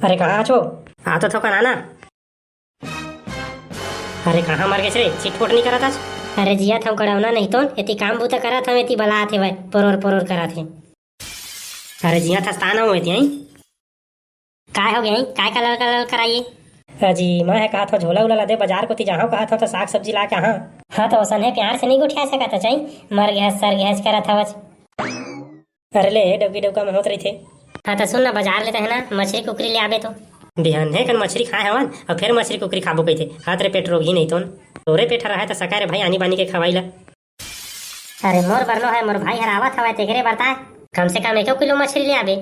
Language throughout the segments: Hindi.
अरे कहाँ छो? आ तो थो कनाना। अरे कहाँ मर गए रे? चिटपोट नहीं करा था? अरे जिया थम कड़ावना नहीं तो एती काम बूता करा था एती बला थे भाई परोर परोर करा थे। अरे जिया था स्थाना हुए थी काय हो गई काय कलर कलर कराइए। अजी मैं है कहा था झोला उला ला दे बाजार को ती जहाँ कहा था तो साग सब्जी ला के हाँ हाँ तो औसन है प्यार से नहीं उठा सका था चाहिए मर गया सर गया करा था बस। अरे ले डबकी डबका में होत रही थे। हाँ तो सुन ना बाजार लेते है ना मछली कुकरी ले आबे तो बिहान है कल मछली खाए हवन और फिर मछली कुकरी खाबो कही थे हाथ रे पेट रोगी नहीं तो तोरे पेट रहा है तो सका रे भाई आनी बानी के खवाई ला। अरे मोर बरलो है मोर भाई हरावत हवा तेरे बरता कम से कम 1 किलो मछली ले आबे।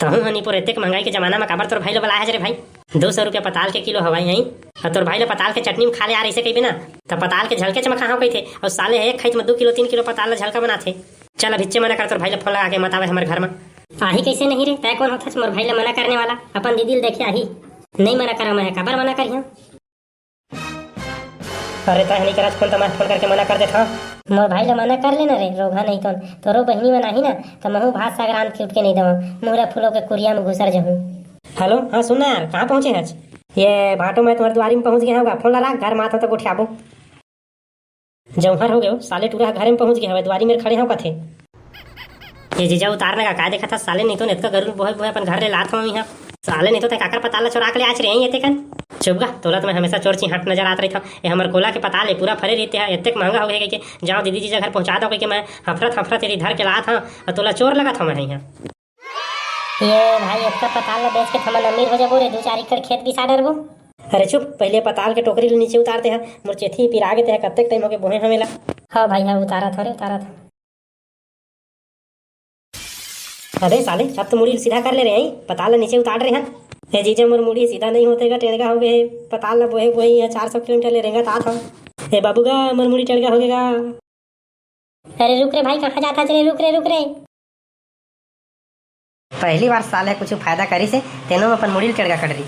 तहु हनी पर एतेक महंगाई के जमाना में काबर तोर भाई लो बलाया रे भाई 200 रुपया पताल के किलो हवाई यही और तोर भाई लो पताल के चटनी में खा ले आ रही से कही ना तो पताल के झलके चमका हो गई थे और साले एक खेत में 2 किलो 3 किलो पताल झलका बनाते। चल अभिच्चे मना कर तोर भाई लो फोन लगा के मत आवे हमारे घर में आही कैसे नहीं रे तय कौन होता मोर भाई ला मना करने वाला अपन दीदी देखे आही नहीं मना करा मैं काबर मना करी। अरे तय नहीं करा फोन तो मैं फोन करके मना कर देता मोर भाई ला मना कर लेना रे रोगा नहीं तो तोरो बहनी में नहीं ना तो महू भात सागरान छूट के नहीं दवा मोरा फूलों के कुरिया में घुसर जाऊँ। हेलो हाँ सुनना यार कहाँ पहुँचे आज ये भाटो मैं तुम्हारे द्वारी में पहुँच गया होगा फोन ला घर माथा तक उठाबो जौहर हो गए साले टूरा घर में पहुँच गया है द्वारी मेरे खड़े हो कथे ये जीजा उतारने का काय देखा था साले नहीं तो नेत का गरुड़ बोहे बोहे अपन घर ले लात हूँ यहाँ साले नहीं तो काकर पताल चोरा के ले आज रहे हैं चुपगा तोला तो मैं हमेशा चोर चिहाट नजर आता रही था ये हमारे कोला के पताल है पूरा फरे रहते हैं इतने महंगा हो गया कि जाओ दीदी जी घर पहुंचा दो कि मैं हफरत हफरत तेरी धर के ला था और तोला चोर लगा था मैं यहाँ ये भाई इतना पताल बेच के थमन अमीर हो जाबो रे 2-4 एकड़ खेत बिसा डरबो। अरे चुप पहले पताल के टोकरी नीचे उतारते हैं मोर चेथी फिर आगे ते कत्ते टाइम हो के बोहे हमेला। हाँ भाई हाँ उतारा था रे उतारा था। अरे साले अब तो मुड़ी सीधा कर ले रहे हैं पताल नीचे उतार रहे हैं ये जीजा मोर मुड़ी सीधा नहीं होतेगा टेढ़गा हो गए पताल ना बोहे बोहे 400 किलोमीटर ले रहेगा था ए बाबूगा मोर मुड़ी टेढ़गा हो गएगा। अरे रुक रे भाई कहाँ जाता चले रुक रे पहली बार साले कुछ फायदा करी से तेनों अपन मुड़ी टेढ़गा कर रही।